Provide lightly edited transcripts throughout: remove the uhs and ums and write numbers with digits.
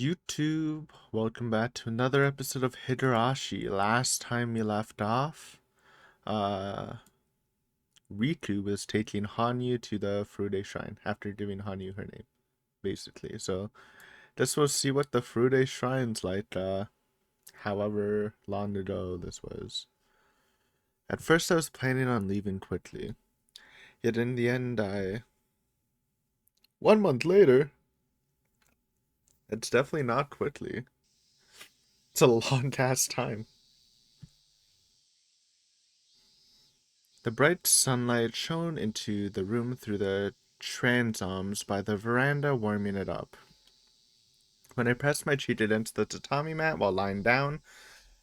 YouTube, welcome back to another episode of Higurashi. Last time we left off, uh, Riku was taking Hanyu to the Furude Shrine after giving Hanyu her name, basically. So, just we'll see what the Furude Shrine's like, however long ago this was. At first I was planning on leaving quickly, yet in the end 1 month later, it's definitely not quickly. It's a long ass time. The bright sunlight shone into the room through the transoms by the veranda, warming it up. When I pressed my cheek against the tatami mat while lying down,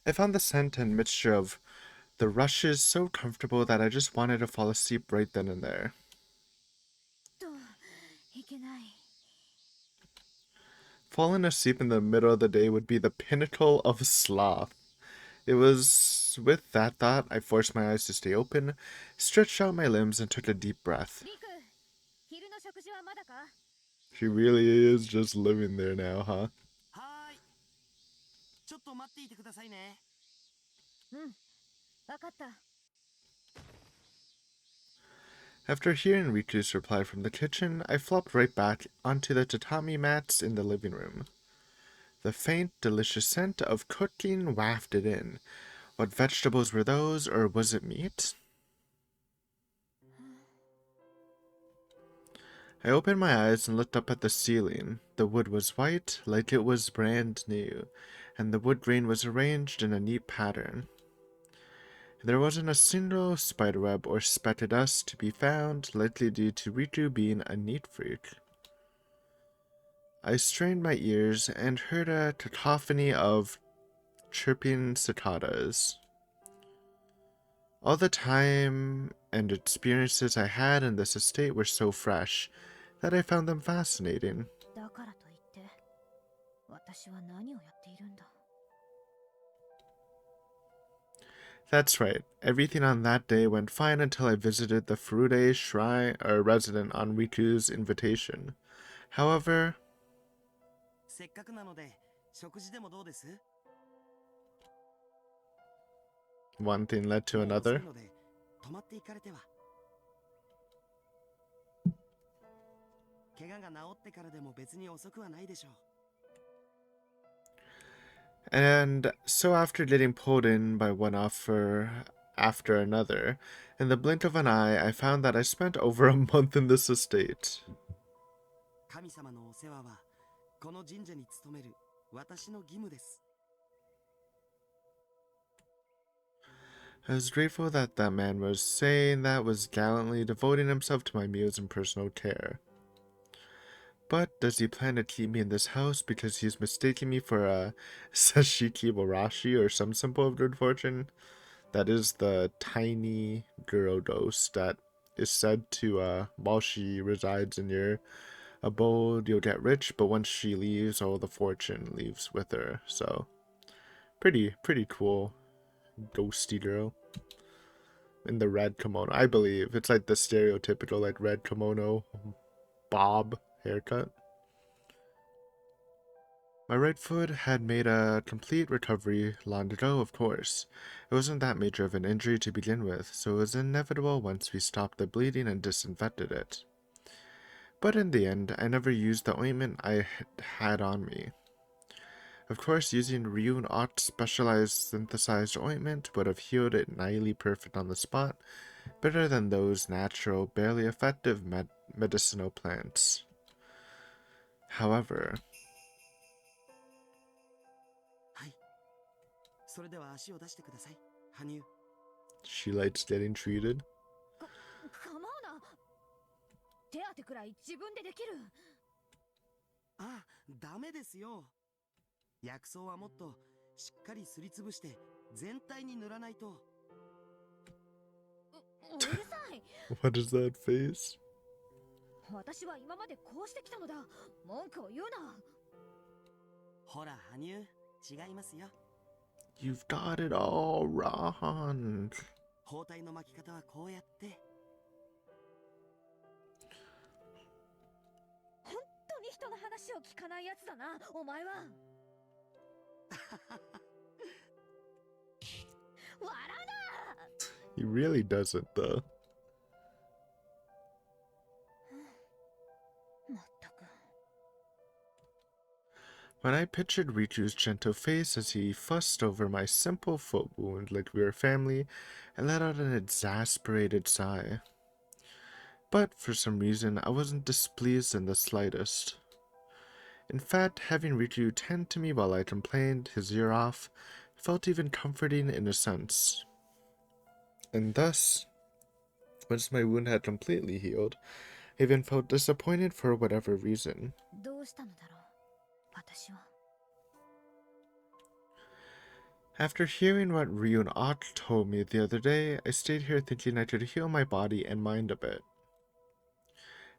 I found the scent and mixture of the rushes so comfortable that I just wanted to fall asleep right then and there. Falling asleep in the middle of the day would be the pinnacle of sloth. It was with that thought I forced my eyes to stay open, stretched out my limbs, and took a deep breath. She really is just living there now, huh? After hearing Riku's reply from the kitchen, I flopped right back onto the tatami mats in the living room. The faint, delicious scent of cooking wafted in. What vegetables were those, or was it meat? I opened my eyes and looked up at the ceiling. The wood was white, like it was brand new, and the wood grain was arranged in a neat pattern. There wasn't a single spiderweb or speck of dust to be found, likely due to Riku being a neat freak. I strained my ears and heard a cacophony of chirping cicadas. All the time and experiences I had in this estate were so fresh that I found them fascinating. That's right. Everything on that day went fine until I visited the Furude Shrine resident on Riku's invitation. However, one thing led to another. And so after getting pulled in by one offer after another, in the blink of an eye, I found that I spent over a month in this estate. I was grateful that that man was saying that was gallantly devoting himself to my meals and personal care. But does he plan to keep me in this house because he's mistaking me for a Sashiki Warashi or some symbol of good fortune? That is the tiny girl ghost that is said to, while she resides in your abode, you'll get rich, but once she leaves, all the fortune leaves with her. So, pretty cool ghosty girl. In the red kimono, I believe. It's like the stereotypical, like, red kimono, bob haircut. My right foot had made a complete recovery long ago, of course. It wasn't that major of an injury to begin with, so it was inevitable once we stopped the bleeding and disinfected it. But in the end, I never used the ointment I had on me. Of course, using Ryun Ott's specialized synthesized ointment would have healed it nightly perfect on the spot, better than those natural, barely effective medicinal plants. However, she likes getting treated. What is that face? You've got it all wrong. He really doesn't, though. When I pictured Richu's gentle face as he fussed over my simple foot wound like we were family, I let out an exasperated sigh. But for some reason, I wasn't displeased in the slightest. In fact, having Richu tend to me while I complained his ear off felt even comforting in a sense. And thus, once my wound had completely healed, I even felt disappointed for whatever reason. After hearing what Ryun Ok told me the other day, I stayed here thinking I could heal my body and mind a bit.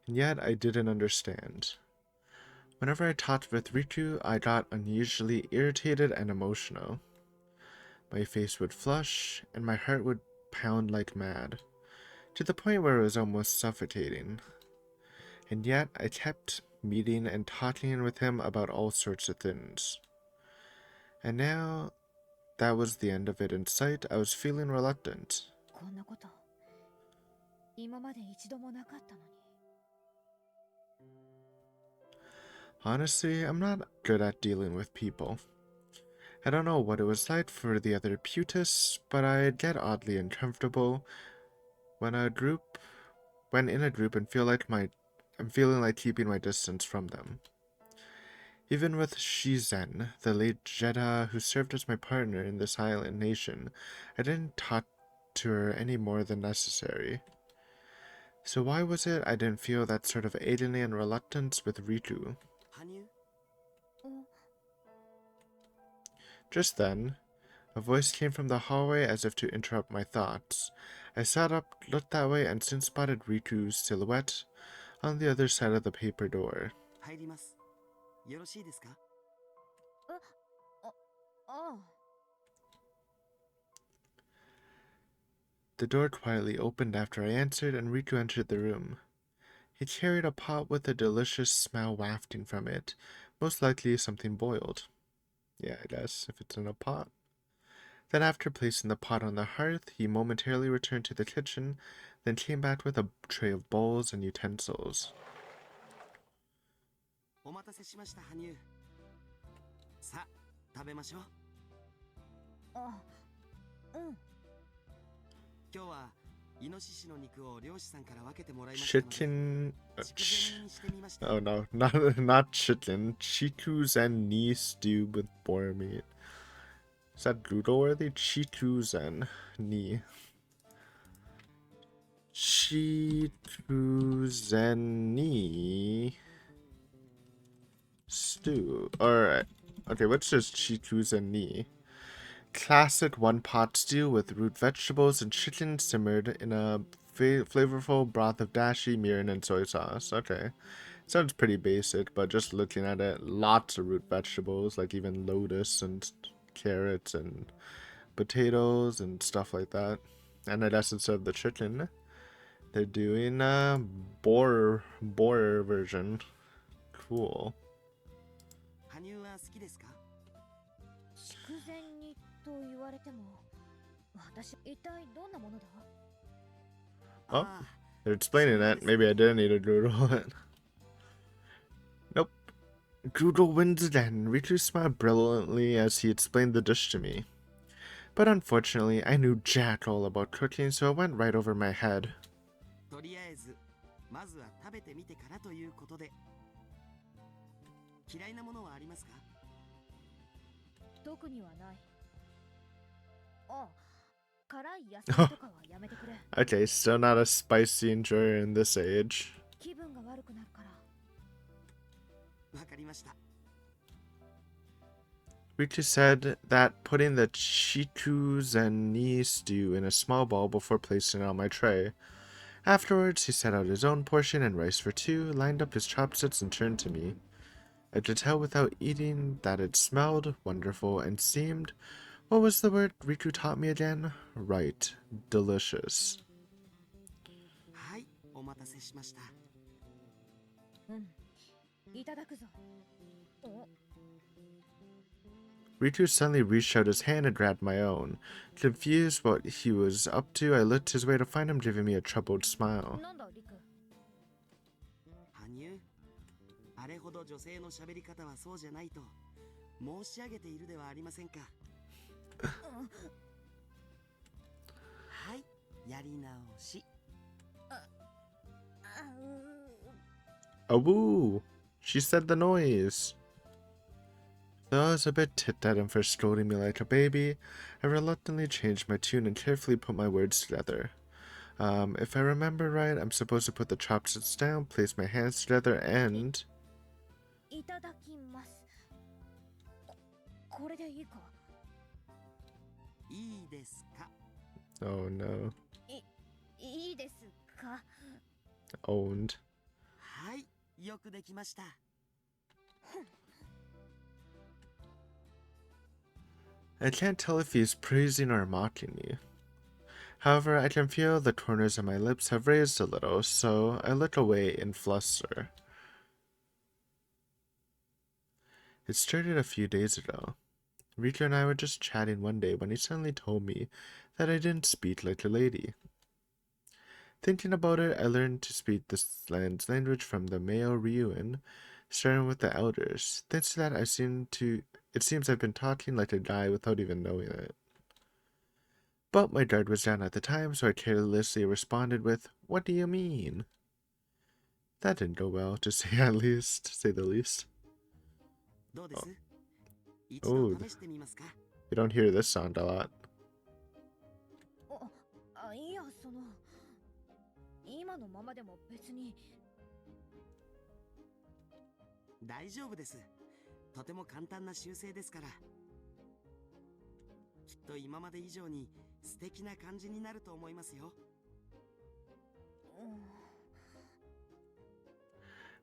And yet I didn't understand. Whenever I talked with Riku, I got unusually irritated and emotional. My face would flush, and my heart would pound like mad, to the point where it was almost suffocating. And yet I kept meeting and talking with him about all sorts of things. And now that was the end of it in sight, I was feeling reluctant. Honestly, I'm not good at dealing with people. I don't know what it was like for the other putists, but I'd get oddly uncomfortable when in a group and I'm feeling like keeping my distance from them. Even with Shizen, the late Jedha who served as my partner in this island nation, I didn't talk to her any more than necessary. So why was it I didn't feel that sort of alien reluctance with Riku? Just then, a voice came from the hallway as if to interrupt my thoughts. I sat up, looked that way, and soon spotted Riku's silhouette on the other side of the paper door. The door quietly opened after I answered, and Riku entered the room. He carried a pot with a delicious smell wafting from it, most likely something boiled. Yeah, I guess, if it's in a pot. Then after placing the pot on the hearth, he momentarily returned to the kitchen, then came back with a tray of bowls and utensils. Chicken... oh no, not chicken. Chiku-zen knee stew with boar meat. Is that Google-worthy? Chiku-zen knee. Chiku-zen knee stew. Alright. Okay, what's just Chiku-zen knee? Classic one-pot stew with root vegetables and chicken simmered in a flavorful broth of dashi, mirin, and soy sauce. Okay. Sounds pretty basic, but just looking at it, lots of root vegetables, like even lotus and carrots and potatoes and stuff like that. And I guess instead of the chicken, they're doing a boar version. Cool. Oh, they're explaining that. Maybe I didn't need to Google it. Nope. Google wins again. Riku smiled brilliantly as he explained the dish to me. But unfortunately, I knew jack all about cooking, so it went right over my head. Okay, still not a spicy enjoyer in this age. Riku said that putting the Chiku-zen knee stew in a small bowl before placing it on my tray. Afterwards, he set out his own portion and rice for two, lined up his chopsticks, and turned to me. I could tell without eating that it smelled wonderful and seemed, what was the word Riku taught me again? Right, delicious. Ritu suddenly reached out his hand and grabbed my own. Confused what he was up to, I looked his way to find him giving me a troubled smile. あれほど女性の喋り方はそうじゃないと申し上げているではありませんか。はい、やり直し。A woo! She said the noise. Though I was a bit ticked at him for scolding me like a baby, I reluctantly changed my tune and carefully put my words together. If I remember right, I'm supposed to put the chopsticks down, place my hands together, and... いただきます。これでいいか？いいですか？ Oh no. いいですか？ Owned. はい、よくできました。I can't tell if he's praising or mocking me. However, I can feel the corners of my lips have raised a little, so I look away in fluster. It started a few days ago. Rika and I were just chatting one day when he suddenly told me that I didn't speak like a lady. Thinking about it, I learned to speak this land's language from the male Ryuan, starting with the elders. Thanks to that, it seems I've been talking like a guy without even knowing it. But my guard was down at the time, so I carelessly responded with, "What do you mean?" That didn't go well, to say the least. どうです？ Oh, 一度試してみますか？ you don't hear this sound a lot. いや、今のままでも別に。大丈夫です。とても簡単な修正ですから。きっと今まで以上に素敵な感じになると思いますよ。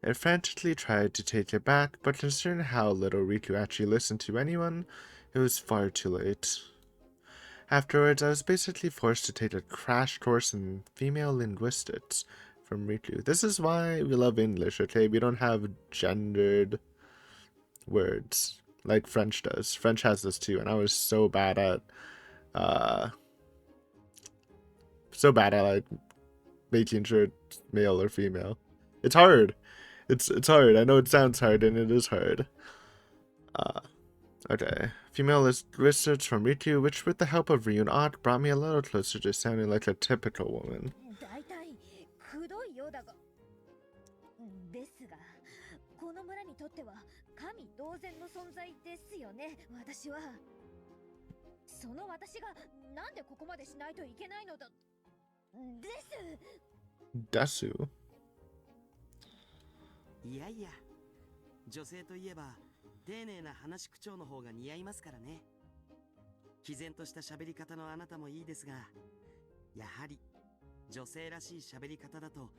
I frantically tried to take it back, but considering how little Riku actually listened to anyone, it was far too late. Afterwards, I was basically forced to take a crash course in female linguistics from Riku. This is why we love English, okay? We don't have gendered words like French does. French has this too, and I was so bad at like making sure it's male or female. It's hard. It's hard. I know it sounds hard, and it is hard. Okay. Female research from Riku, which with the help of Ryun Art brought me a little closer to sounding like a typical woman. 大体くどいようだが。ですが、この村にとっては神同然の存在ですよね。私は。その私がなんでここまでしないといけないのだ。です。Desu. いやいや、女性といえば丁寧な話し口調の方が似合いますからね。毅然とした喋り方のあなたもいいですが、やはり女性らしい喋り方だと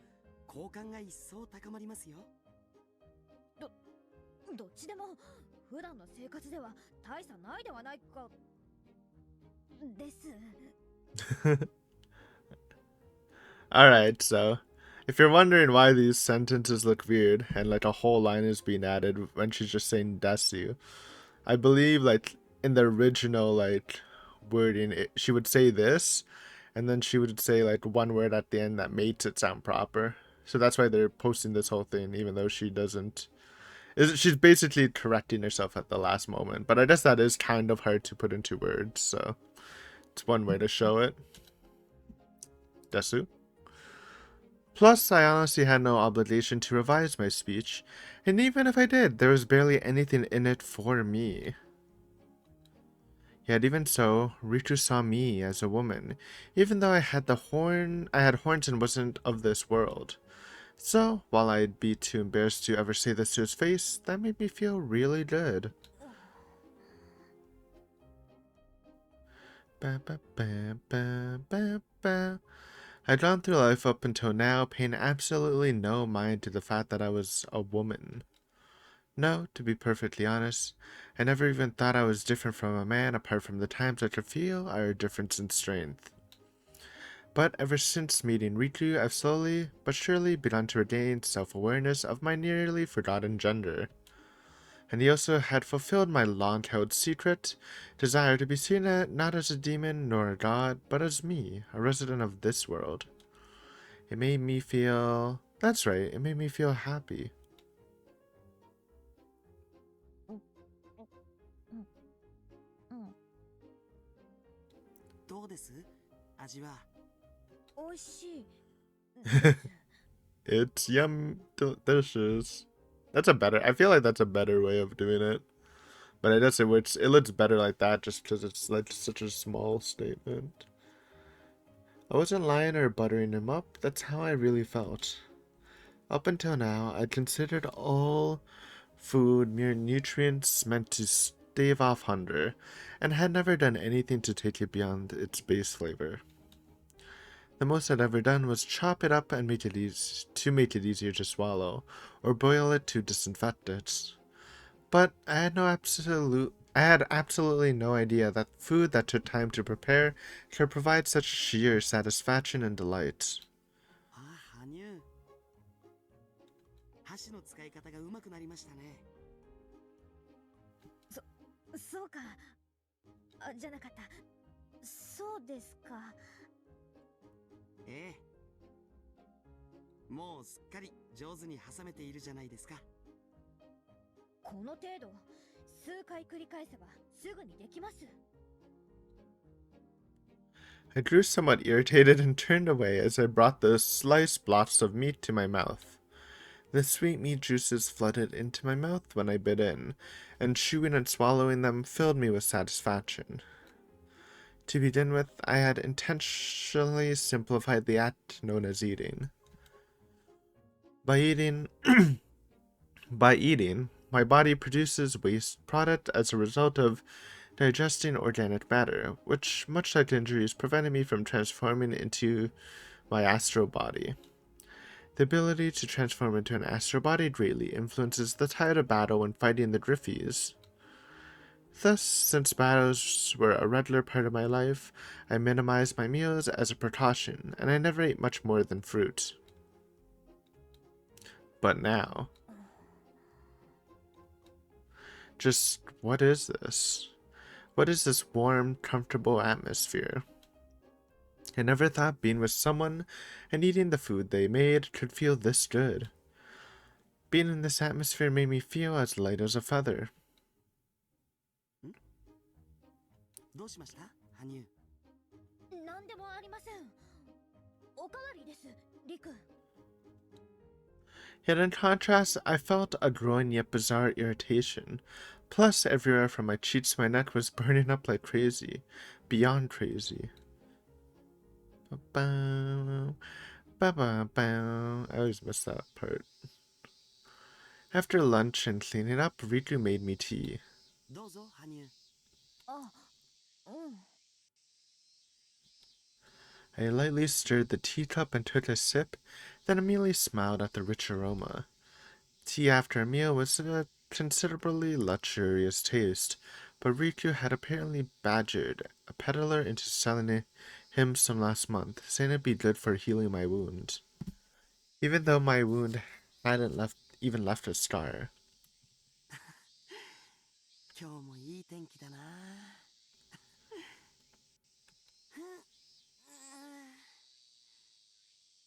好感が一層高まりますよ。どっちでも普段の生活では大差ないではないか。です。Alright, so if you're wondering why these sentences look weird and like a whole line is being added when she's just saying desu, I believe like in the original like wording she would say this and then she would say like one word at the end that makes it sound proper. So that's why they're posting this whole thing even though she doesn't. She's basically correcting herself at the last moment, but I guess that is kind of hard to put into words, so it's one way to show it. Desu. Plus, I honestly had no obligation to revise my speech, and even if I did, there was barely anything in it for me. Yet even so, Riku saw me as a woman, even though I had horns and wasn't of this world. So, while I'd be too embarrassed to ever say this to his face, that made me feel really good. Ba, ba, ba, ba, ba, ba. I'd gone through life up until now, paying absolutely no mind to the fact that I was a woman. No, to be perfectly honest, I never even thought I was different from a man apart from the times I could feel our difference in strength. But ever since meeting Riku, I've slowly but surely begun to regain self-awareness of my nearly forgotten gender. And he also had fulfilled my long-held secret, desire to be seen not as a demon nor a god, but as me, a resident of this world. It made me feel... That's right, it made me feel happy. どうです味は。美味しいです。 It's delicious. I feel like that's a better way of doing it. But I guess it looks better like that just because it's like such a small statement. I wasn't lying or buttering him up, that's how I really felt. Up until now, I'd considered all food mere nutrients meant to stave off hunger, and had never done anything to take it beyond its base flavor. The most I'd ever done was chop it up and make it easier to swallow, or boil it to disinfect it. But I had absolutely no idea that food that took time to prepare could provide such sheer satisfaction and delight. ああ、羽生。箸の使い方が上手くなりましたね。そうか。あ、じゃなかった。そうですか。ええ。もうすっかり上手に挟めているじゃないですか。この程度、数回繰り返せばすぐにできます。 I grew somewhat irritated and turned away as I brought the sliced blocks of meat to my mouth. The sweet meat juices flooded into my mouth when I bit in, and chewing and swallowing them filled me with satisfaction. To begin with, I had intentionally simplified the act known as eating. By eating, my body produces waste product as a result of digesting organic matter, which, much like injuries, prevented me from transforming into my astral body. The ability to transform into an astral body greatly influences the tide of battle when fighting the Griffies. Thus, since battles were a regular part of my life, I minimized my meals as a precaution, and I never ate much more than fruit. But now... Just what is this? What is this warm, comfortable atmosphere? I never thought being with someone and eating the food they made could feel this good. Being in this atmosphere made me feel as light as a feather. どうしました羽生。何でもありません。おかわりです、リク。 Yet in contrast, I felt a growing yet bizarre irritation. Plus, everywhere from my cheeks to my neck was burning up like crazy. Beyond crazy. Ba-bow, ba-ba-bow. I always miss that part. After lunch and cleaning up, Riku made me tea. どうぞ羽生。あ、うん。 I lightly stirred the teacup and took a sip, then immediately smiled at the rich aroma. Tea after a meal was a considerably luxurious taste, but Riku had apparently badgered a peddler into selling him some last month, saying it'd be good for healing my wound. Even though my wound hadn't even left a scar. 今日もいい天気だな。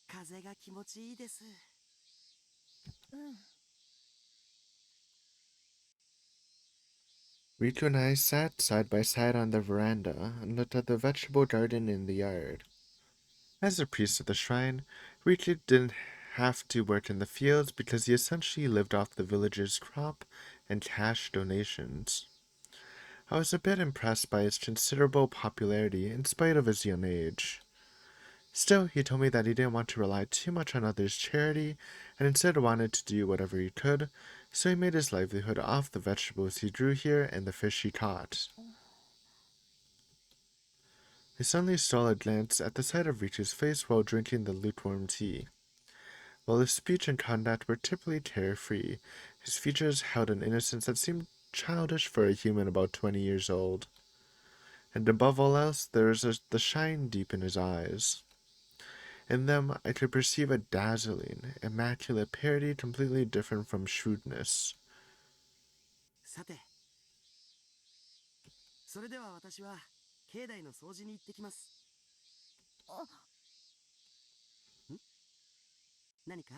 風が気持ちいいです。うん。 Riku and I sat side by side on the veranda and looked at the vegetable garden in the yard. As a priest of the shrine, Riku didn't have to work in the fields because he essentially lived off the villagers' crop and cash donations. I was a bit impressed by his considerable popularity in spite of his young age. Still, he told me that he didn't want to rely too much on others' charity and instead wanted to do whatever he could, so he made his livelihood off the vegetables he grew here and the fish he caught. I suddenly stole a glance at the sight of Riku's face while drinking the lukewarm tea. While his speech and conduct were typically carefree, his features held an innocence that seemed childish for a human about 20 years old. And above all else, there was the shine deep in his eyes. In them, I could perceive a dazzling, immaculate purity completely different from shrewdness. さて、それでは私は境内の掃除に行ってきます。あ、ん何か？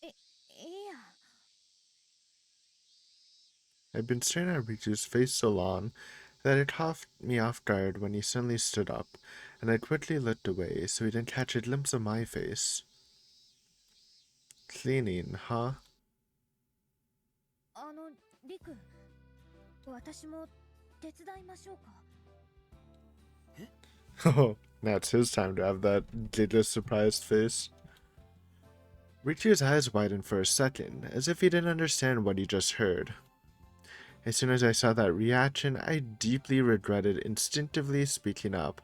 いや。I'd been staring at Riku's face so long that it caught me off guard when he suddenly stood up, and I quickly looked away so he didn't catch a glimpse of my face. Cleaning, huh? リク、私も手伝いましょうか。え？ Oh, now it's his time to have that giga surprised face. Riku's eyes widened for a second, as if he didn't understand what he just heard. As soon as I saw that reaction, I deeply regretted instinctively speaking up,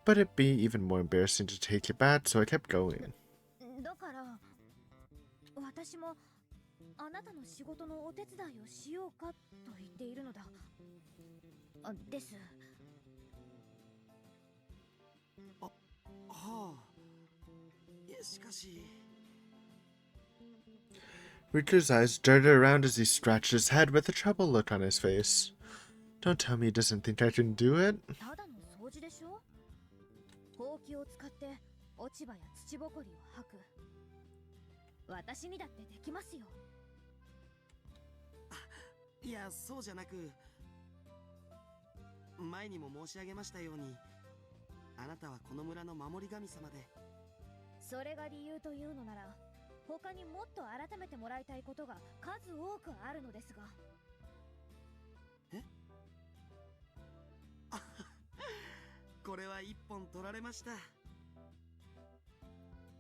but it'd be even more embarrassing to take it back, so I kept going. だから、私もあなたの仕事のお手伝いをしようかと言っているのだ。です。はあ。しかし。Riku's eyes darted around as he scratched his head with a troubled look on his face. Don't tell me he doesn't think I can do it. ただの掃除でしょ？ほうきを使って落ち葉や土ぼこりを吐く。私にだってできますよ。いや、そうじゃなく、前にも申し上げましたように、あなたはこの村の守り神様で。それが理由というのなら、他にもっと改めてもらいたいことが数多くあるのですが。え？これは一本取られました。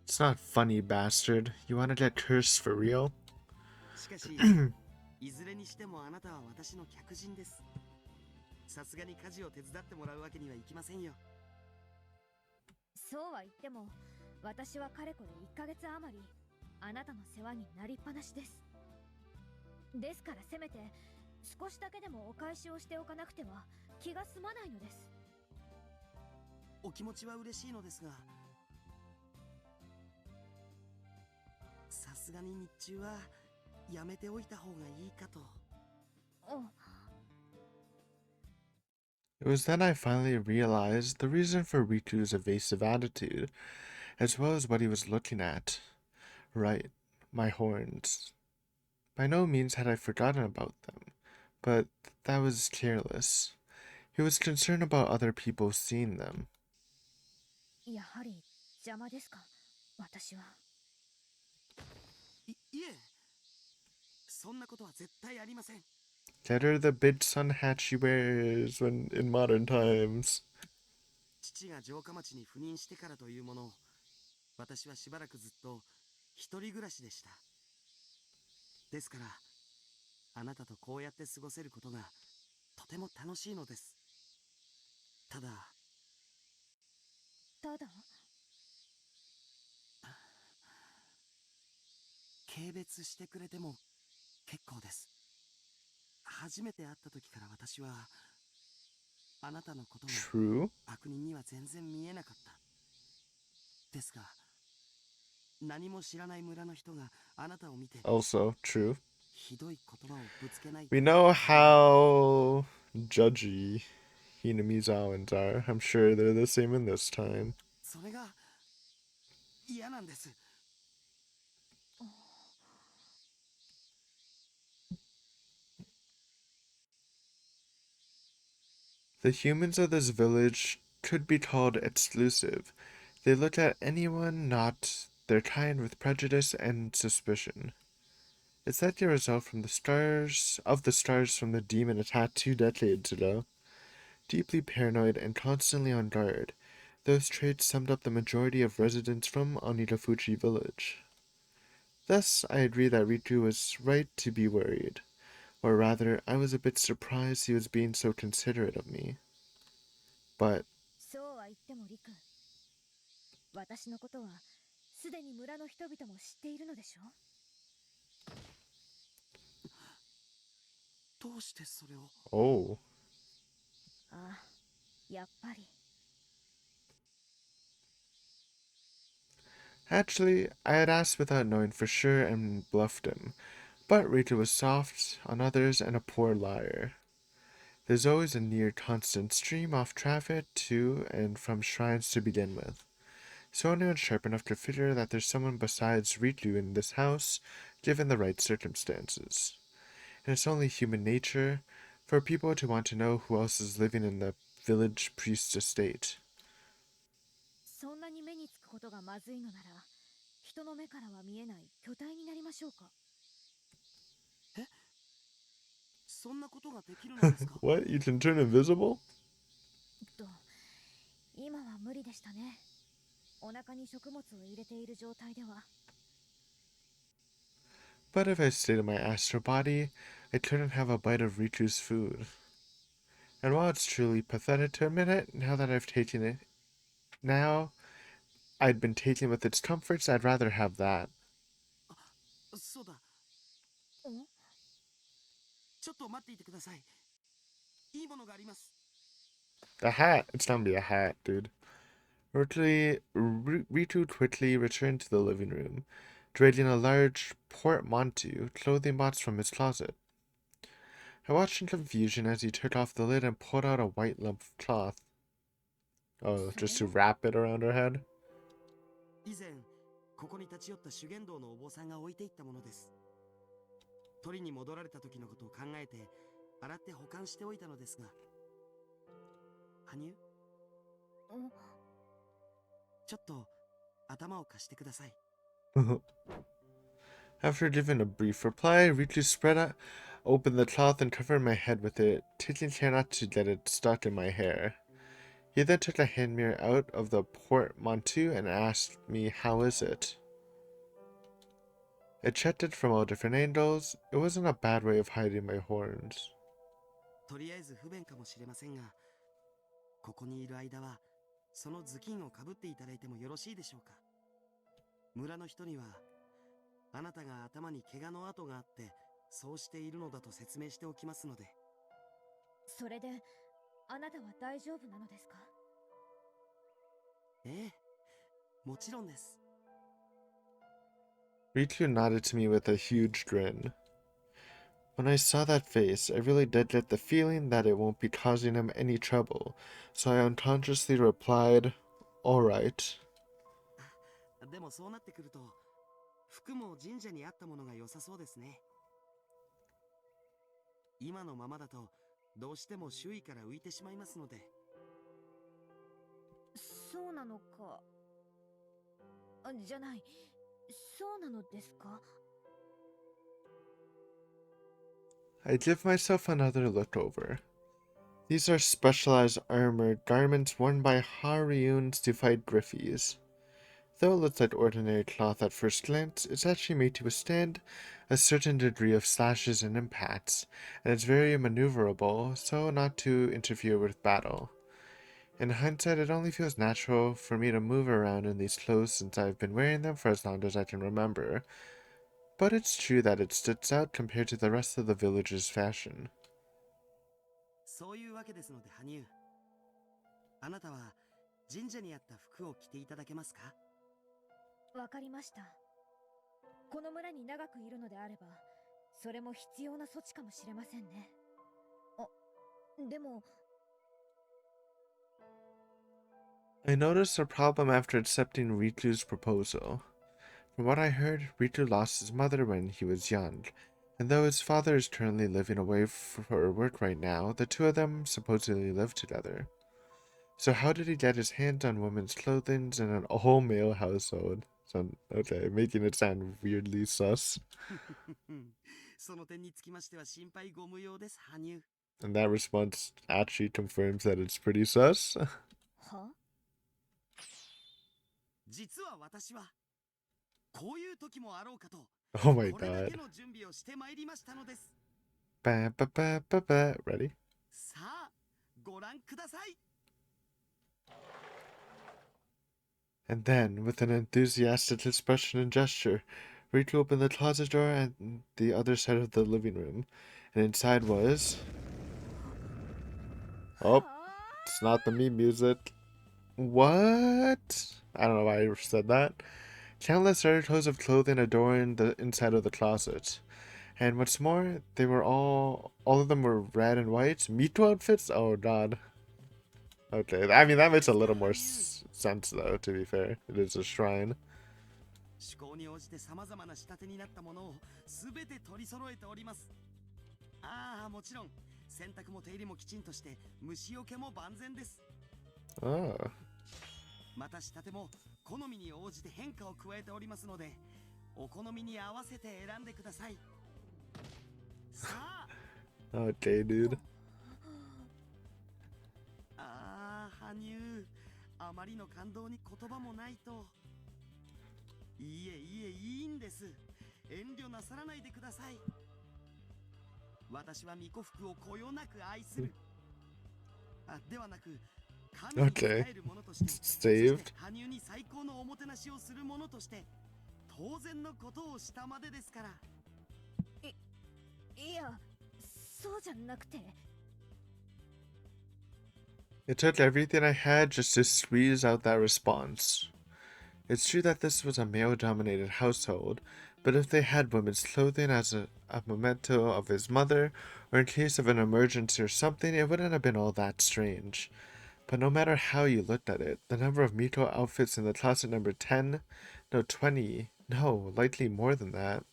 It's not funny, bastard. You wanna get cursed for real? しかし、いずれにしてもあなたは私の客人です。さすがに家事を手伝ってもらうわけにはいきませんよ。そうは言っても、私はかれこれ1ヶ月余りあなたの世話になりっぱなしです。ですからせめて少しだけでもお返しをしておかなくては気が済まないのです。お気持ちは嬉しいのですが、さすがに日中はやめておいた方がいいかと。It was then I finally realized the reason for Riku's evasive attitude, as well as what he was looking at. Right, my horns. By no means had I forgotten about them, but that was careless. He was concerned about other people seeing them. やはり邪魔ですか、私は。いえ、そんなことは絶対ありません。Get her the big sun hat she wears when in modern times. 父が城下町に赴任してからというもの、私はしばらくずっと一人暮らしでした。ですから、あなたとこうやって過ごせることがとても楽しいのです。ただ、軽蔑してくれても結構です。初めて会った時から私はあなたのことが True. 悪人には全然見えなかった。ですが、何も知らない村の人があなたを見て Also true. ひどい言葉をぶつけない。 We know how judgy Hinamizawas are. I'm sure they're the same in this time. それが嫌なんです。The humans of this village could be called exclusive. They look at anyone not their kind with prejudice and suspicion. Is that the result from the stars from the demon attack 2 decades ago? Deeply paranoid and constantly on guard, those traits summed up the majority of residents from Onitafuchi village. Thus, I agree that Riku was right to be worried. Or rather, I was a bit surprised he was being so considerate of me. But そうは言ってもリク、私のことはすでに村の人々も知っているのでしょ？どうしてそれを。oh, ああ、やっぱり。Actually, I had asked without knowing for sure and bluffed him, but Ritu was soft on others and a poor liar. There's always a near constant stream of traffic to and from shrines to begin with, so anyone sharp enough to figure that there's someone besides Ritu in this house, given the right circumstances. And it's only human nature for people to want to know who else is living in the village priest's estate. そんなに目につくことがまずいのなら、人の目からは見えない巨体になりましょうか。え、そんなことができるのですか？ What? You can turn invisible? と、今は無理でしたね。お腹に食物を入れている状態では。But if I stayed in my astral body, I couldn't have a bite of Ritu's food. And while it's truly pathetic to admit it, now I'd been taken with its comforts, I'd rather have that. そうだ。んちょっと待っていてください。いいものがあります。A hat. It's gonna be a hat, dude. Ritu quickly returned to the living room, dragging a large portmanteau clothing box from his closet. I watched in confusion as he took off the lid and pulled out a white lump of cloth. Oh, just to wrap it around her head? 以前、ここに立ち寄った修験道のお坊さんが置いていったものです。取りに戻られた時のことを考えて、洗って保管しておいたのですが。羽生？ちょっと頭を貸してください。After giving a brief reply, Ritu opened the cloth and covered my head with it, taking care not to get it stuck in my hair. He then took a hand mirror out of the portmanteau and asked me, "How is it?" I checked it from all different angles. It wasn't a bad way of hiding my horns. とりあえず不便かもしれませんが、ここにいる間は、その頭巾をかぶっていただいてもよろしいでしょうか。村の人には、あなたが頭に怪我の跡があって、そうしているのだと説明しておきますので。それで、あなたは大丈夫なのですか？ええ、もちろんです。Ritu nodded to me with a huge grin. When I saw that face, I really did get the feeling that it won't be causing him any trouble, so I unconsciously replied, "Alright." でもそうなってくると、服も神社にあったものが良さそうですね。今のままだと、どうしても周囲から浮いてしまいますので。そうなのか。じゃない。そうなのですか？ I give myself another look over. These are specialized armored garments worn by Haryuns to fight Griffies. Though it looks like ordinary cloth at first glance, it's actually made to withstand a certain degree of slashes and impacts, and it's very maneuverable, so not to interfere with battle. In hindsight, it only feels natural for me to move around in these clothes since I've been wearing them for as long as I can remember, but it's true that it sticks out compared to the rest of the village's fashion. そういうわけですので、羽生。あなたは神社にあった服を着ていただけますか？わかりました。この村に長くいるのであれば、それも必要な措置かもしれませんね。でも、I noticed a problem after accepting Ritu's proposal. From what I heard, Ritu lost his mother when he was young, and though his father is currently living away for work right now, the two of them supposedly live together. So how did he get his hands on women's clothing in an all-male household? Okay, making it sound weirdly sus. その点につきましては心配ご無用です、羽生。And that response actually confirms that it's pretty sus. は？実は私は、こういう時もあろうかと、Oh my これだ god. けの準備をしてまいりましたのです。Ba ba ba ba ba. Ready? さあ、ご覧ください。And then, with an enthusiastic expression and gesture, Ritu opened the closet door at the other side of the living room, and inside was... Oh, it's not the meme music. What? I don't know why I said that. Countless articles of clothing adorned the inside of the closet. And what's more, they were all of them were red and white. Mito outfits? Oh god. Okay, I mean, that makes a little more sense, though, to be fair. It is a shrine. 趣向に応じて様々な仕立てになったものを全て取り揃えております。ああ、もちろん洗濯も手入れもきちんとして虫除けも万全です。Oh. また仕立ても好みに応じて変化を加えておりますので、お好みに合わせて選んでください。さあ。Okay, dude. ああ、羽生。あまりの感動に言葉もないと。いえいえ、いいんです。遠慮なさらないでください。私は巫女服をこよなく愛する。あ、ではなく、神に仕える者として、Saved. 羽生に最高のおもてなしをする者として、当然のことをしたまでですから。いや、そうじゃなくて。It took everything I had just to squeeze out that response. It's true that this was a male-dominated household, but if they had women's clothing as a memento of his mother, or in case of an emergency or something, it wouldn't have been all that strange. But no matter how you looked at it, the number of Miko outfits in the closet number 10, no 20, no, likely more than that.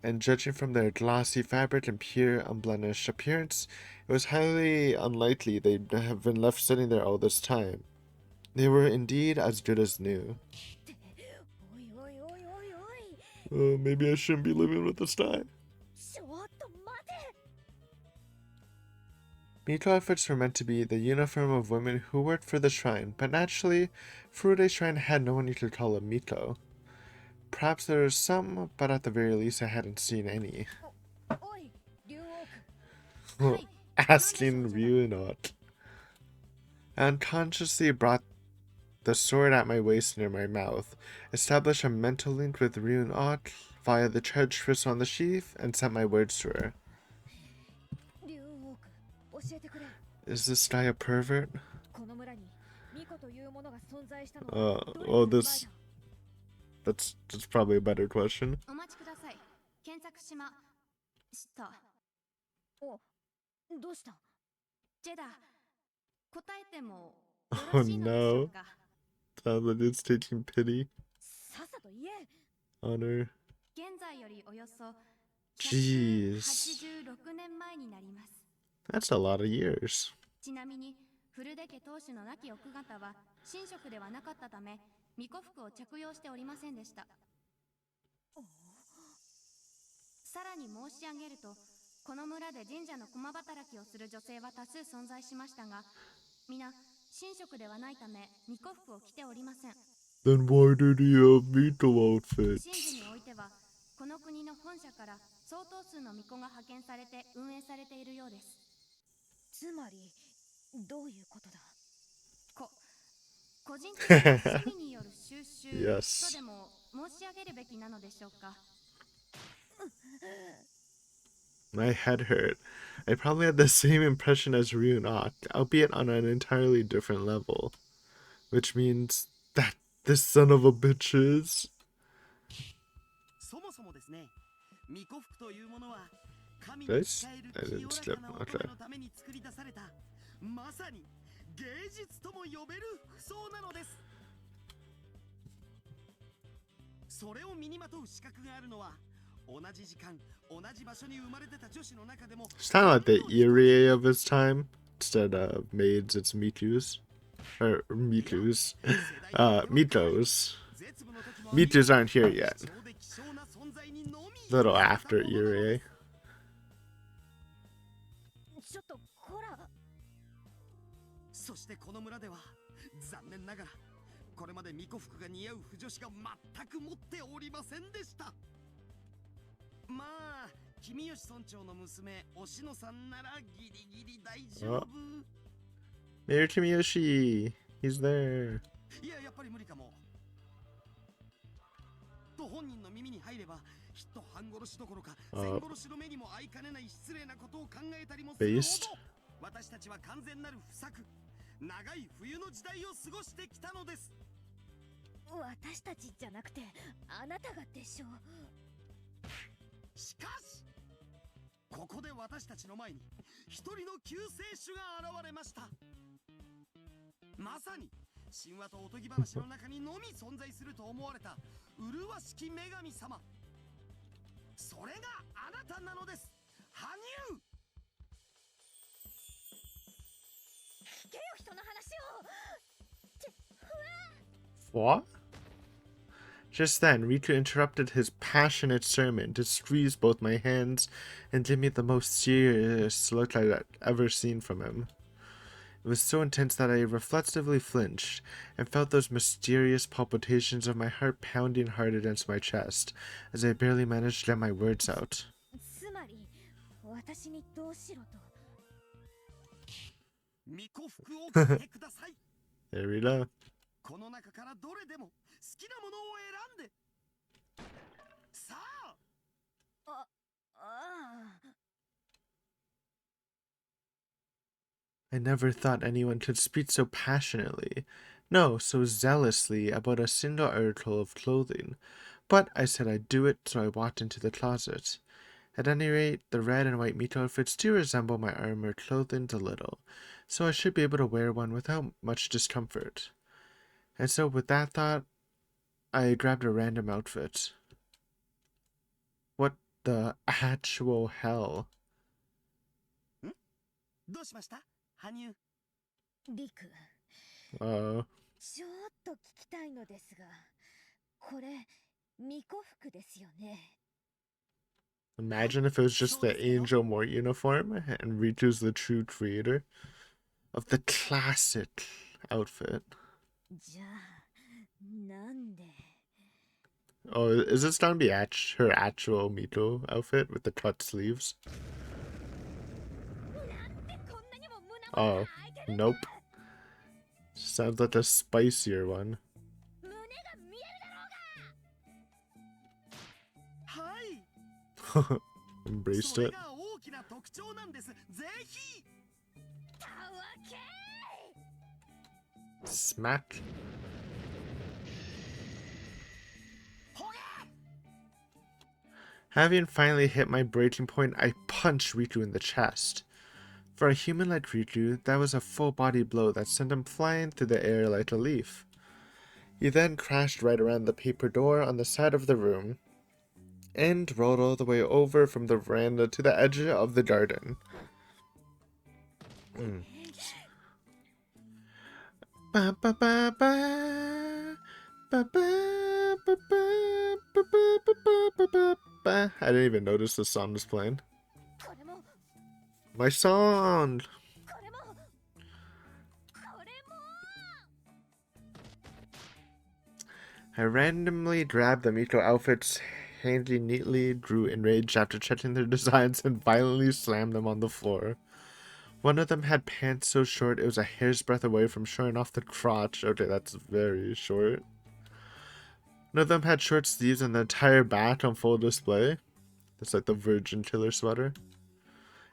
And judging from their glossy fabric and pure, unblemished appearance, it was highly unlikely they'd have been left sitting there all this time. They were indeed as good as new. Maybe I shouldn't be living with this guy. Miko outfits were meant to be the uniform of women who worked for the shrine, but naturally, Furude's shrine had no one you could call a Miko. Perhaps there were some, but at the very least I hadn't seen any. Asking Ryu not. I unconsciously brought the sword at my waist near my mouth, established a mental link with Ryun-ok via the charged crystal on the sheath, and sent my words to her. Is this guy a pervert? Well, that's probably a better question. Oh no. Sounds like it's taking pity on her. Jeez. That's a lot of years. ちなみにフルデ家当主の亡き奥方は神職ではなかったため巫女服を着用しておりませんでした。さらに申し上げると、この村で神社の駒働きをする女性は多数存在しましたが、皆神職ではないため巫女服を着ておりません。Then why did he have Miko outfits? 神事においてはこの国の本社から相当数の巫女が派遣されて運営されているようです。つまりどういうことだ。個人的な趣味による収集とでも申し上げるべきなのでしょうか。My head hurt. I probably had the same impression as Ryun-ok, albeit on an entirely different level. Which means that this son of a bitch is... そもそもですね、巫女服というものは神に仕える清らかな乙女のために作り出された、まさに芸術とも呼べる服装なのです。それを身にまとう資格があるのは、同じ時間、同じ場所に生まれてた女子の中でも、It's kind of like the Irie of his time. Instead of maids, it's Mikus. Or Mikus. Mitos. Mitos aren't here yet. Little after Irie. そしてこの村では残念ながらこれまで巫女服が似合う婦女子が全く持っておりませんでした。まあ君吉村長の娘おしのさんならギリギリ大丈夫。Mayor Kimiyoshi, he's there. いや、やっぱり無理かも。と本人の耳に入ればきっと半殺しどころか千殺しの目にも合いかねない失礼なことを考えたりもするほど、私たちは完全なる不作、長い冬の時代を過ごしてきたのです。私たちじゃなくてあなたがでしょう。しかしここで私たちの前に一人の救世主が現れました。まさに神話とおとぎ話の中にのみ存在すると思われた麗しき女神様。それがあなたなのです、羽生。聞けよ人の話を。 What? Just then, Riku interrupted his passionate sermon to squeeze both my hands and give me the most serious look I'd ever seen from him. It was so intense that I reflexively flinched and felt those mysterious palpitations of my heart pounding hard against my chest as I barely managed to get my words out. つまり私にどうしろと。巫女服を着てください。 There we go. この中からどれでも好きなものを選んで。さあ。ああ。 I never thought anyone could speak so passionately, no, so zealously about a single article of clothing. But I said I'd do it, so I walked into the closet. At any rate, the red and white Miko outfits do resemble my armored clothing a little, so I should be able to wear one without much discomfort. And so with that thought, I grabbed a random outfit. What the actual hell? どうしました、羽生。リク、 Uh, ちょっと聞きたいのですが、これ巫女服ですよね。 imagine if it was just the Angel Mort uniform and Ritu's the true creator of the classic outfit. じゃあなんで。 Oh, is this gonna be her actual Miko outfit with the cut sleeves? なんでこんなにも胸元 Oh, が開いてるんだ。 nope. Sounds like a spicier one. 胸が見えるだろうが。はい。 Embraced それ it. が大きな特徴なんです。ぜひ。たわけ。 Smack. ほげ。 Having finally hit my breaking point, I punched Riku in the chest. For a human like Riku, that was a full-body blow that sent him flying through the air like a leaf. He then crashed right around the paper door on the side of the room and rolled all the way over from the veranda to the edge of the garden. Ba ba ba ba. Ba ba ba ba ba ba ba ba ba ba. I didn't even notice the song was playing. これも My song! これもこれも。 I randomly grabbed the Miko outfits, handy neatly, grew enraged after checking their designs, and violently slammed them on the floor. One of them had pants so short it was a hair's breadth away from showing off the crotch. Okay, that's very short. One of them had short sleeves and the entire back on full display. That's like the Virgin Killer sweater.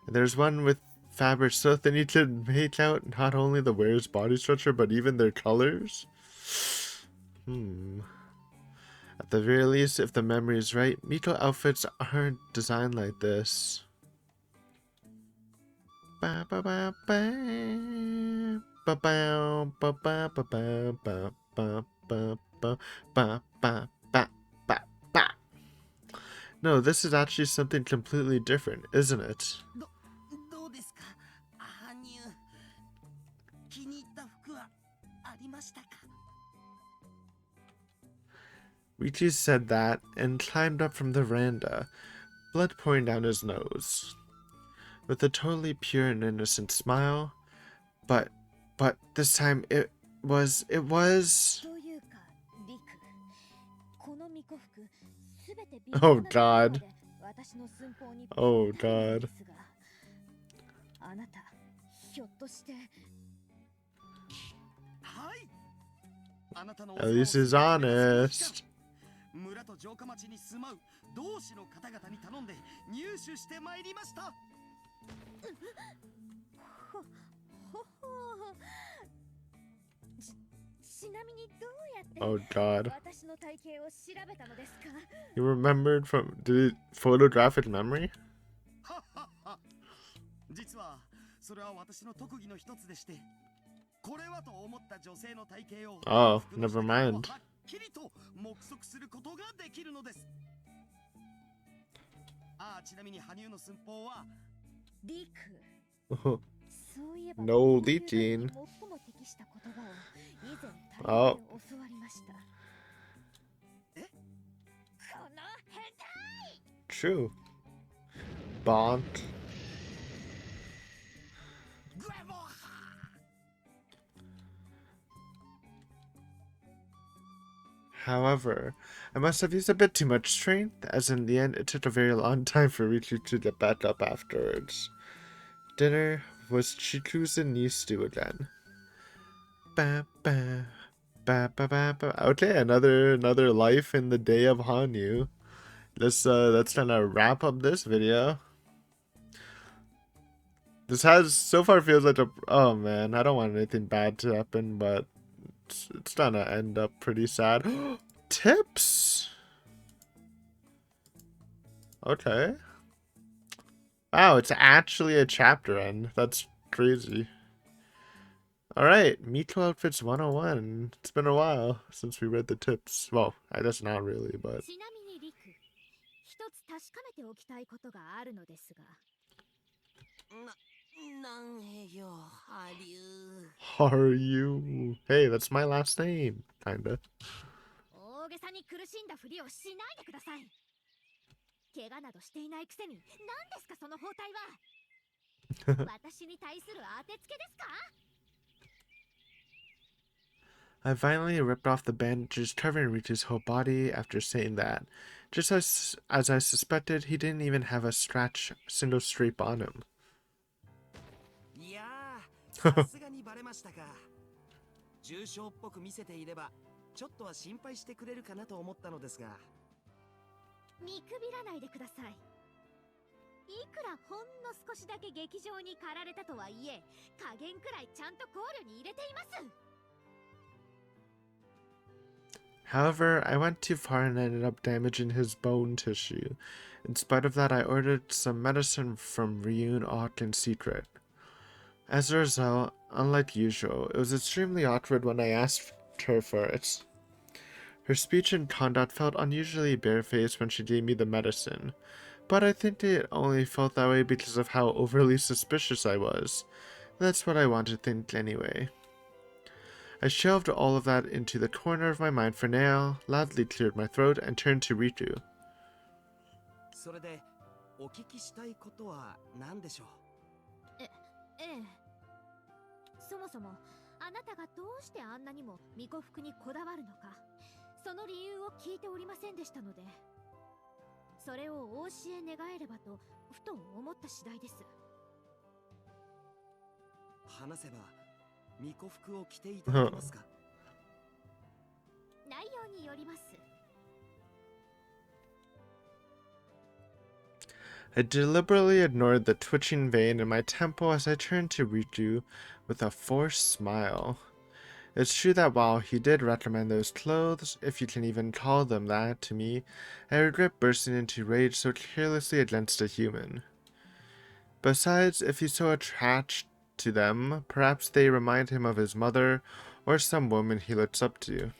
And there's one with fabric so thin you could make out not only the wearer's body structure, but even their colors. At the very least, if the memory is right, Miko outfits aren't designed like this. Ba ba ba ba ba ba ba ba ba ba ba ba ba ba ba ba ba ba. No, this is actually something completely different, isn't it? どうですか、羽生。気に入った服はありましたか。 Riku said that and climbed up from the veranda, blood pouring down his nose. With a totally pure and innocent smile, but this time it was というかリク、この巫女服すべて微妙 Oh なところま God. で私の寸法にぴったり Oh なん God. ですが、あなたひょっとして。 はい。あなたの At least he's honest. 村と城下町に住まう同志の方々に頼んで入手してまいりました。ほほほ。ちなみにどうやって Oh god. 私の体型を調べたのですか？ You remembered from... Did it photographic memory? はっはっは。実はそれは私の特技の一つでして、これはと思った女性の体型を Oh, 服の下 never からも mind. はっきりと目測することができるのです。ああ、ちなみに羽生の寸法はリク。そういえば No こういう時に leaking. 最も適した言葉を以前大変 Oh, 教わりました。え、この変態！ true. Bonk. グエモハ。 However, I must have used a bit too much strength, as in the end it took a very long time for Riku to get back up afterwards. Dinner was Chiku's knee stew again. Ba ba ba ba ba ba. Okay, another life in the day of Hanyu. That's gonna wrap up this video. This has so far feels like a, oh man, I don't want anything bad to happen, but it's gonna end up pretty sad. Tips. Okay. Wow, it's actually a chapter end. That's crazy. Alright, Miko Outfits 101. It's been a while since we read the tips. Well, I guess not really, but... ちなみにリク、一つ確かめておきたいことがあるのですが。なんへよ、ハリュー。 Are you? Hey, that's my last name. Kinda. 大げさに苦しんだふりをしないでください。怪我などしていないくせに、何ですかその包帯は。私に対する当てつけですか？ I violently ripped off the bandages covering Riku's whole body after saying that. Just as I suspected, he didn't even have a single streak on him. いやー、さすがにバレましたか。重傷っぽく見せていれば、ちょっとは心配してくれるかなと思ったのですが。見くびらないでください。いくらほんの少しだけ劇場に駆られたとはいえ、加減くらいちゃんと考慮に入れています。 However, I went too far and ended up damaging his bone tissue. In spite of that, I ordered some medicine from Ryun Ok in secret. As a result, unlike usual, it was extremely awkward when I asked her for it. Her speech and conduct felt unusually barefaced when she gave me the medicine, but I think it only felt that way because of how overly suspicious I was. That's what I want to think anyway. I shelved all of that into the corner of my mind for now, loudly cleared my throat, and turned to Riku. それで、お聞きしたいことは何でしょう。ええ。そもそもあなたがどうしてあんなにも巫女服にこだわるのか、その理由を聞いておりませんでしたので、それをお教え願えればとふと思った次第です。話せば、巫女服を着ていただけますか。内容によります。 I deliberately ignored the twitching vein in my temple as I turned to Riku with a forced smile. It's true that while he did recommend those clothes, if you can even call them that, to me, I regret bursting into rage so carelessly against a human. Besides, if he's so attached to them, perhaps they remind him of his mother or some woman he looks up to.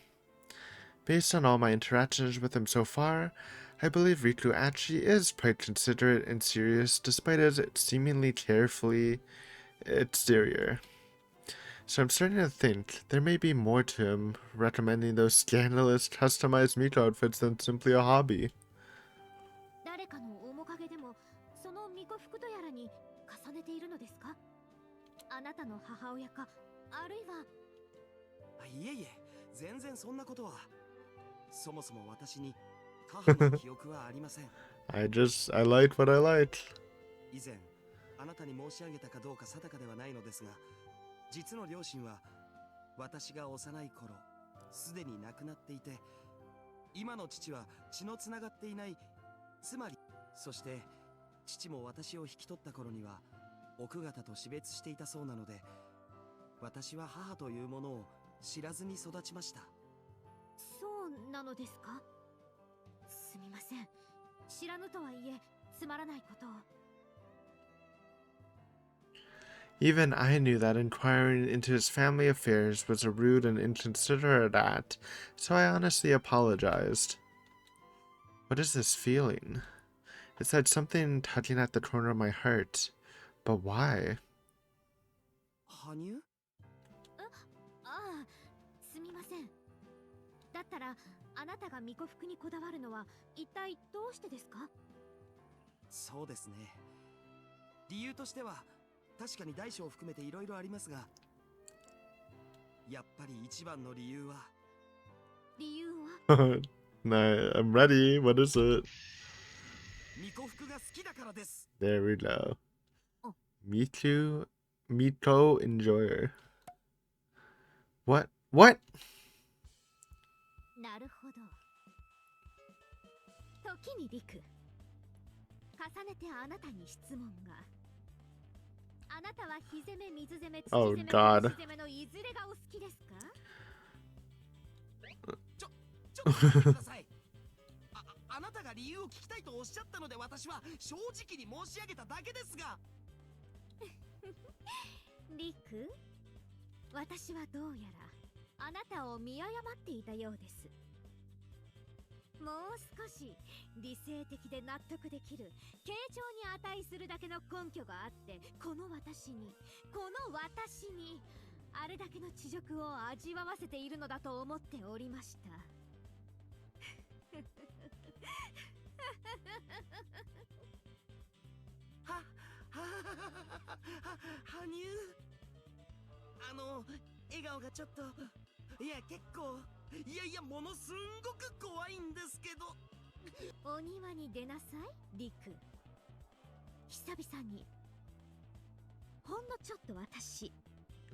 Based on all my interactions with him so far, I believe Riku actually is quite considerate and serious despite his seemingly carefully exterior. So I'm starting to think there may be more to him recommending those scandalous customized Miko outfits than simply a hobby. 誰かの面影でもその巫女服とやらに重ねているのですか？あなたの母親か、あるいは。いえいえ、全然そんなことは。そもそも私に母の記憶はありません。I like what I like. 以前、あなたに申し上げたかどうか定かではないのですが、実の両親は私が幼い頃、すでに亡くなっていて、今の父は血のつながっていない、つまり、そして父も私を引き取った頃には奥方と死別していたそうなので、私は母というものを知らずに育ちました。そうなのですか？すみません。知らぬとはいえ、つまらないことを。Even I knew that inquiring into his family affairs was a rude and inconsiderate act, so I honestly apologized. What is this feeling? It's like something tugging at the corner of my heart. But why? 羽生？ああ、すみません。だったら、あなたが巫女服にこだわるのは、一体どうしてですか？そうですね。理由としては確かに大小を含めていろいろありますが、やっぱり一番の理由は理由は？No, I'm ready. What is it? 巫女服が好きだからです。 There we go. Oh. Miko enjoyer. What? What? なるほど。時にリク、重ねてあなたに質問が。あなたは火攻め、水攻め、土 Oh 攻め、火 God. 攻めのいずれがお好きですか？ちょっと待ってください。あなたが理由を聞きたいとおっしゃったので、私は正直に申し上げただけですが。リク、私はどうやらあなたを見誤っていたようです。もう少し理性的で納得できる、傾聴に値するだけの根拠があって、この私にあれだけの恥辱を味わわせているのだと思っておりました。羽生、笑顔がちょっと、いや結構、いやものすんごく怖いんですけど。お庭に出なさい、リク。久々にほんのちょっと私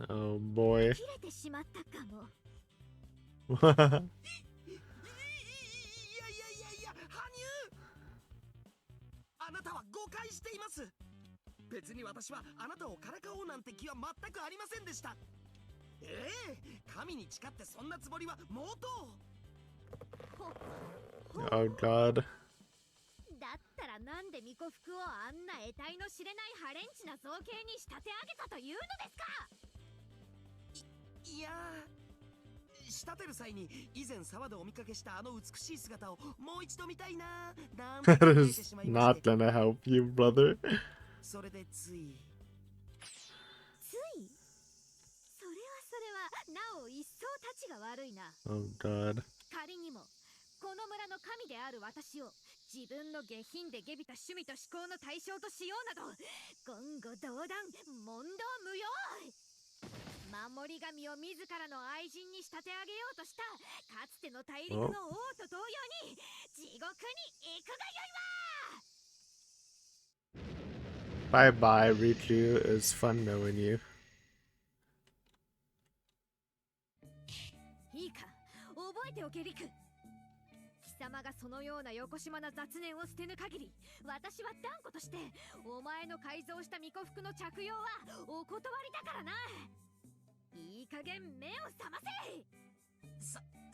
Oh boy. 切れてしまったかも。いや、羽生、あなたは誤解しています。別に私はあなたをからかおうなんて気は全くありませんでした。神に誓ってそんなつもりは毛頭。Oh God. だったらなんで巫女服をあんな得体の知れないハレンチな造形に仕立て上げたというのですか？いやー、仕立てる際に以前沢でお見かけしたあの美しい姿をもう一度見たいなーなんて考 That えて is しまいまし not て、 gonna help you, brother. それでつい。ついそれはなお一層たちが悪いな。 Oh God. 仮にもこの村の神である私を自分の下品で下びた趣味と思考の対象としようなど言語道断、問答無用。守り神を自らの愛人に仕立て上げようとしたかつての大陸の王と同様に地獄に行くがよいわ。 Bye bye, Riku. It was fun knowing you. いいか、覚えておけリク。貴様がそのようなよこしまな雑念を捨てぬ限り、私は断固としてお前の改造した巫女服の着用はお断りだからな。いい加減目を覚ませ。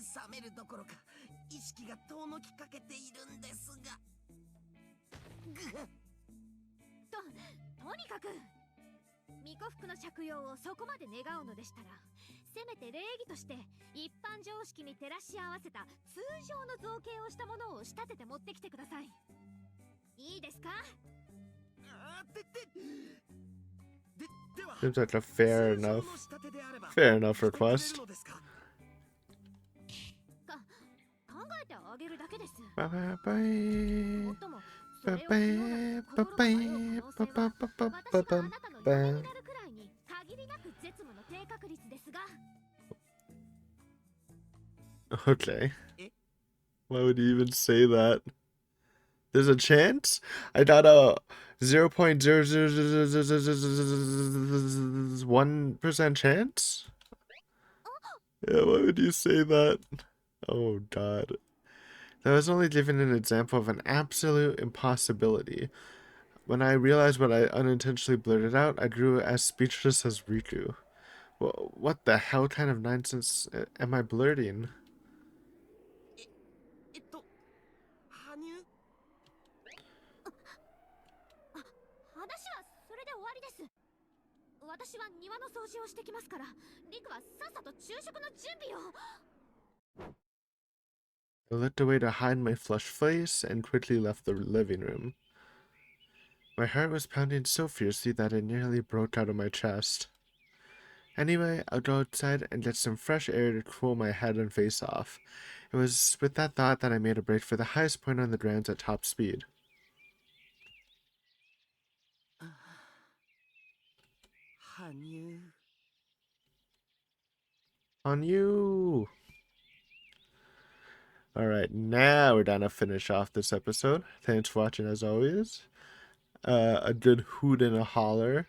覚めるどころか意識が遠のきかけているんですが。とにかく巫女服の着用をそこまで願うのでしたら、せめて礼儀として一般常識に照らし合わせた通常の造形をしたものを仕立てて持ってきてください。いいですか？では Seems like a fair enough request. 考えてあげるだけです。 Bye bye もっ bye. ともそれを着ようなど心が迷う可能性は、私があなたの嫁になるくらいに限りなく絶務の低確率ですが。 Okay. Why would you even say that? There's a chance? I got a 0.00001% chance? Yeah, why would you say that? Oh God. That was only given an example of an absolute impossibility. When I realized what I unintentionally blurted out, I grew as speechless as Riku. What the hell kind of nonsense am I blurting? 羽生話はそれで終わりです。私は庭の掃除をしてきますから、リクはさっさと昼食の準備を。I looked away to hide my flushed face and quickly left the living room. My heart was pounding so fiercely that it nearly broke out of my chest. Anyway, I'll go outside and get some fresh air to cool my head and face off. It was with that thought that I made a break for the highest point on the grounds at top speed. On you! Alright, now we're gonna finish off this episode. Thanks for watching as always. A good hoot and a holler.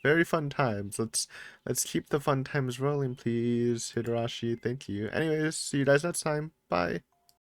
Very fun times. Let's keep the fun times rolling, please. Higurashi, thank you. Anyways, see you guys next time. Bye.